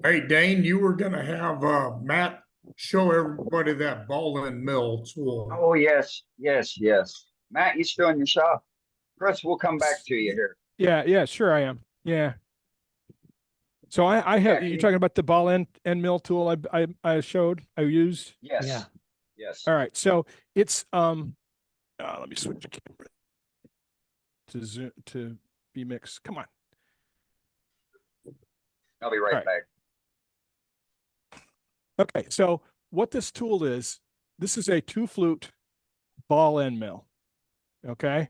Hey, Dane, you were gonna have Matt show everybody that ball and mill tool. Oh, yes, yes, yes. Matt, you still in your shop? Chris, we'll come back to you here. Yeah, sure I am. Yeah. So I have Yeah, you're talking about the ball end mill tool I showed I used. yes, yes. All right. So it's let me switch the camera to zoom to be mixed. Come on. I'll be All right right. back. Okay. So what this tool is, this is a two flute ball end mill. Okay.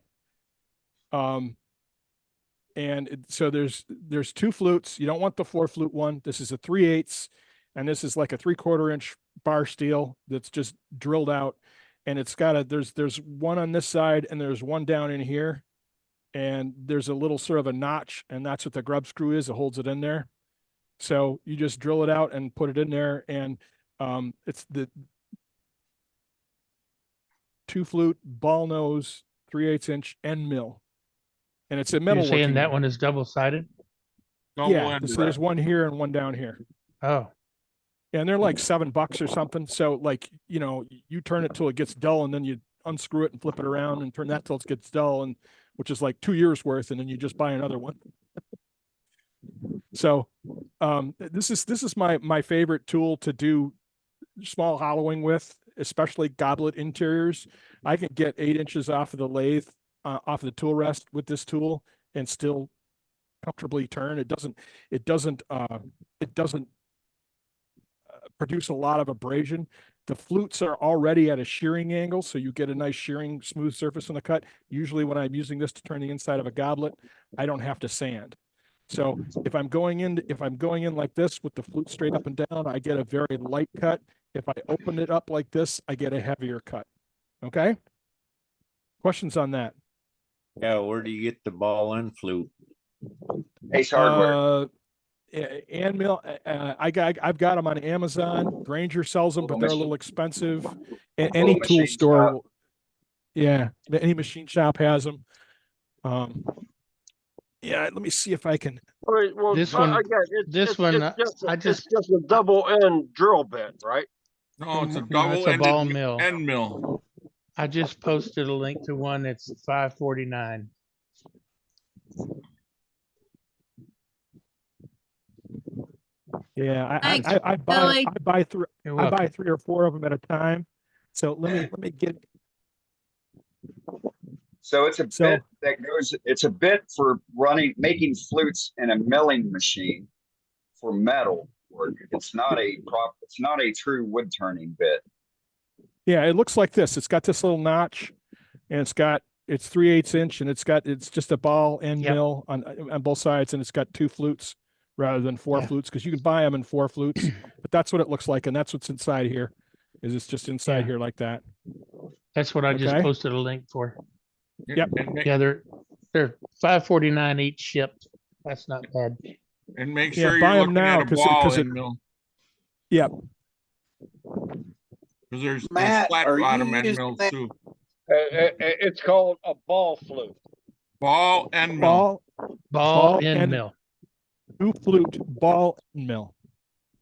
Um, so there's two flutes. You don't want the four flute one. This is a 3/8, and this is like a 3/4 inch bar steel that's just drilled out, and it's got there's one on this side and there's one down in here, and there's a little sort of a notch, and that's what the grub screw is. It holds it in there. So you just drill it out and put it in there, and it's the two flute ball nose 3/8 inch end mill, and it's a You're saying that metalworking. one is double-sided? Yeah, there's one here and one down here. Oh, And they're like $7 or something. So like, you turn it till it gets dull, and then you unscrew it and flip it around and turn that till it gets dull, and which is like 2 years worth, and then you just buy another one. So this is my favorite tool to do small hollowing with, especially goblet interiors. I can get 8 inches off of the lathe, off of the tool rest with this tool, and still comfortably turn. It doesn't produce a lot of abrasion. The flutes are already at a shearing angle, so you get a nice shearing, smooth surface on the cut. Usually when I'm using this to turn the inside of a goblet, I don't have to sand. So if I'm going in like this with the flute straight up and down, I get a very light cut. If I open it up like this, I get a heavier cut. Okay? Questions on that? Yeah, where do you get the ball and flute? Ace Hardware. And mill, I've got them on Amazon. Granger sells them, but they're a little expensive. Any tool store, yeah, any machine shop has them. Yeah, let me see if I can. All right, well, This one- it's just a double end drill bit, right? No, it's a No, it's double a ball ended mill. end mill. I just posted a link to one. It's $5.49. Yeah, Thanks, I Billy. buy You're I welcome. buy 3 or 4 of them at a time. So let me get. So it's a bit that goes, it's a bit for making flutes in a milling machine for metal work. It's not a true wood turning bit. Yeah, it looks like this. It's got this little notch, and it's 3/8 inch, and it's just a ball end Yep. mill on both sides, and it's got 2 flutes rather than 4 Yeah. flutes, because you can buy them in 4 flutes. But that's what it looks like, and that's what's inside here. It's just inside Yeah. here like that. That's what I just Okay. posted a link for. Yep. Yeah, they're $5.49 each shipped. That's not bad. And make Yeah, sure buy you're 'em looking now, at a 'cause ball it- end mill. Yep. Because there's Matt, flat are you bottom end using mills that- too. It's called a ball flute. Ball end mill. Ball Ball end end mill. 2 flute ball end mill.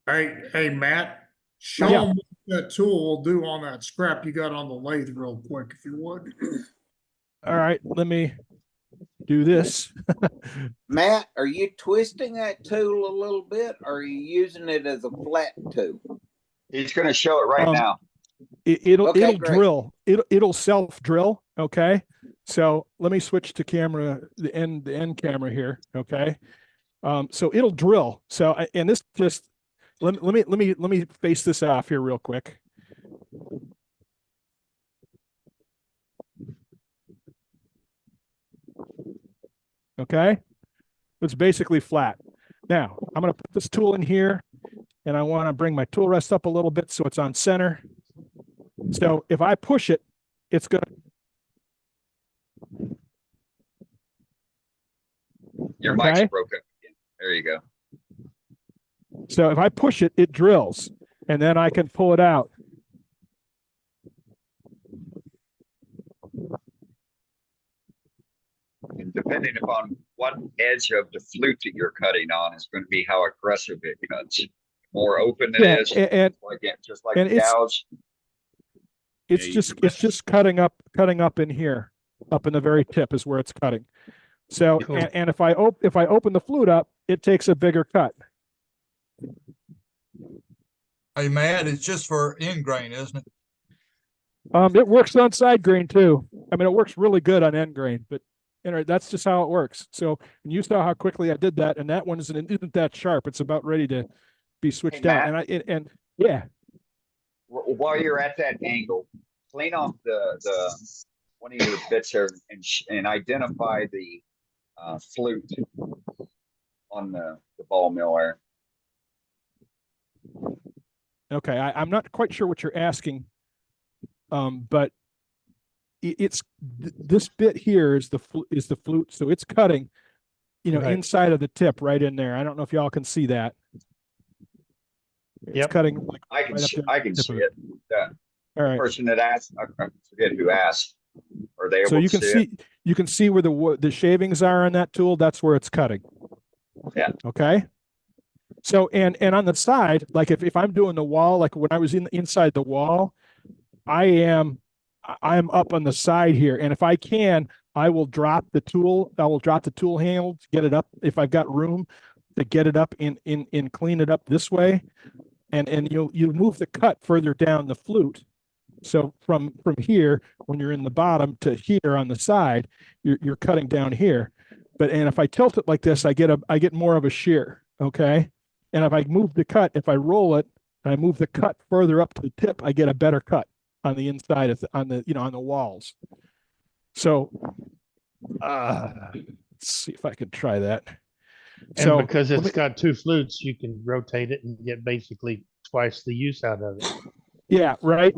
Hey, Matt, show Yeah. them what that tool will do on that scrap you got on the lathe real quick, if you would. All right, let me do this. Matt, are you twisting that tool a little bit, or are you using it as a flat tool? He's going to show it right now. It'll Okay, great. drill. It'll self drill. Okay. So let me switch to the end camera here. Okay. So it'll drill. So and this just let me face this off here real quick. Okay. It's basically flat. Now I'm going to put this tool in here, and I want to bring my tool rest up a little bit so it's on center. So if I push it, it's going to. Your Okay. mic's broke up again. There you go. So if I push it, it drills, and then I can pull it out. And depending upon what edge of the flute that you're cutting on is going to be how aggressive it cuts. The more open it Yeah, is, and just like and a gouge. it's just cutting up in here, up in the very tip is where it's cutting. So Cool. and if I open the flute up, it takes a bigger cut. Hey, Matt, it's just for end grain, isn't it? It works on side grain too. I mean, it works really good on end grain, but that's just how it works. So, and you saw how quickly I did that, and that one isn't that sharp. It's about ready to be switched Hey, out. Matt. And yeah, While you're at that angle, clean off the one of your bits there and identify the flute on the ball mill there. okay. I'm not quite sure what you're asking, but it's this bit here is the flute, so it's cutting, Right. inside of the tip right in there. I don't know if y'all can see that. It's Yep. cutting like I can right up see, there. I can see it. The All right. person that asked, I forget who asked. Are they able So you to can see it? you can see where the shavings are on that tool. That's where it's cutting. Yeah. Okay. So and on the side, like if I'm doing the wall, like when I was inside the wall, I'm up on the side here, and if I can, I will drop the tool. I will drop the tool handle to get it up if I've got room to get it up and clean it up this way, and you move the cut further down the flute. So from here, when you're in the bottom to here on the side, you're cutting down here. And if I tilt it like this, I get more of a shear. Okay. And if I move the cut, if I roll it and I move the cut further up to the tip, I get a better cut on the inside on the walls. So let's see if I can try that. And So because it's got two flutes, you can rotate it and get basically twice the use out of it. yeah, right.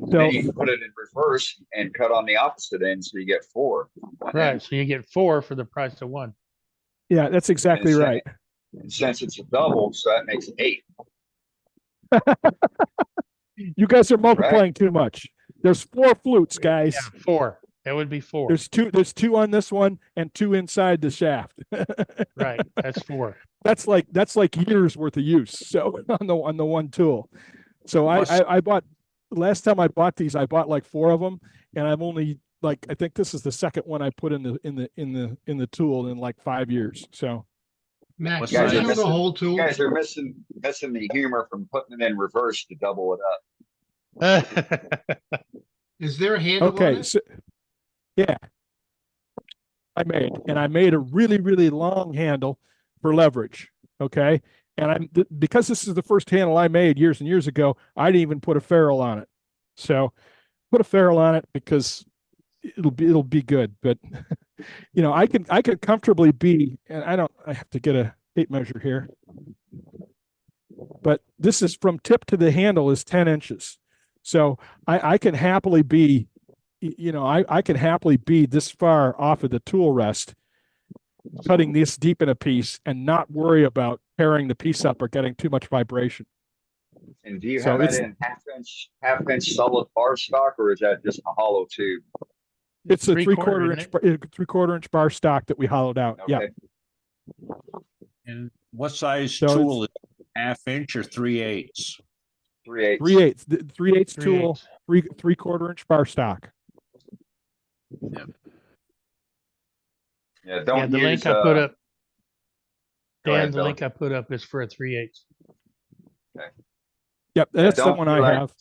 So Then you can put it in reverse and cut on the opposite end, so you get 4. Right. So you get 4 for the price of 1. yeah, that's exactly right. And since it's a double, so that makes 8. You guys are multiplying too much. There's 4 flutes, guys. Yeah, 4. That would be 4. There's two on this one and 2 inside the shaft. Right. That's 4. That's like years worth of use. So on the one tool. So I bought last time I bought these, I bought like 4 of them, and I've only I think this is the second one I put in the tool in like 5 years. So Matt, You guys can are I know the missing- whole tool? You guys are missing the humor from putting it in reverse to double it up. Is there a handle on okay, it? so yeah, I made a really, really long handle for leverage. Okay. And because this is the first handle I made years and years ago, I didn't even put a ferrule on it. So put a ferrule on it because it'll be good. But I could comfortably be, and I have to get a tape measure here. But this is from tip to the handle is 10 inches. So I can happily be, I can happily be this far off of the tool rest, cutting this deep in a piece and not worry about tearing the piece up or getting too much vibration. And do you So have that it's- in half inch solid bar stock, or is that just a hollow tube? It's a 3/4, inch, 3/4 inch bar stock that we hollowed out. Yeah. Okay. And what size So tool is it? 1/2 inch or 3/8? 3/8. 3/8, 3/8 tool, 3/8. 3/4 inch bar stock. Yeah, don't the use link I put up. Go ahead, Dan, the Bill. link I put up is for a 3/8. Yep, that's the don't one do I like have.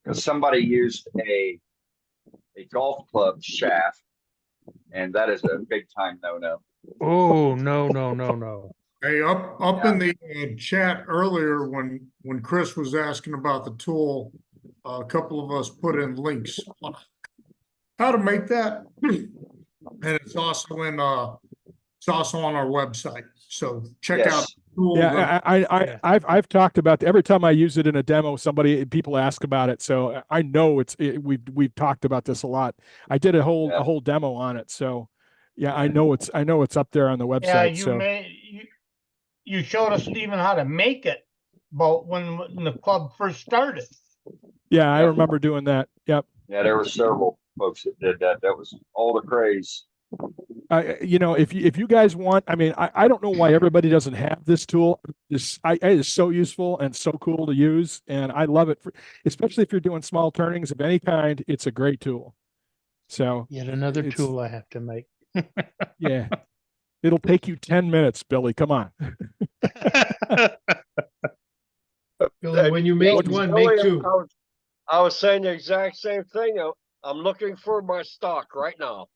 because somebody used a golf club shaft, and that is a big time no. Oh, no. Hey, up in the chat earlier when Chris was asking about the tool, a couple of us put in links on how to make that, and it's also on our website. So check out Yes. the tool. Yeah, I've talked about every time I use it in a demo, people ask about it. So I know we've talked about this a lot. I did a whole demo on it. So yeah, I know it's up there on the website. You showed us even how to make it, but when the club first started. Yeah, I remember doing that. Yep. Yeah, there were several. folks that did that. That was all the craze. You know, if you guys want, I mean, I don't know why everybody doesn't have this tool. It is so useful and so cool to use, and I love it, especially if you're doing small turnings of any kind. It's a great tool. So Yet another it's- tool I have to make. yeah, it'll take you 10 minutes, Billy. Come on. Billy, when you make one, make two. I was saying the exact same thing. I'm looking for my stock right now.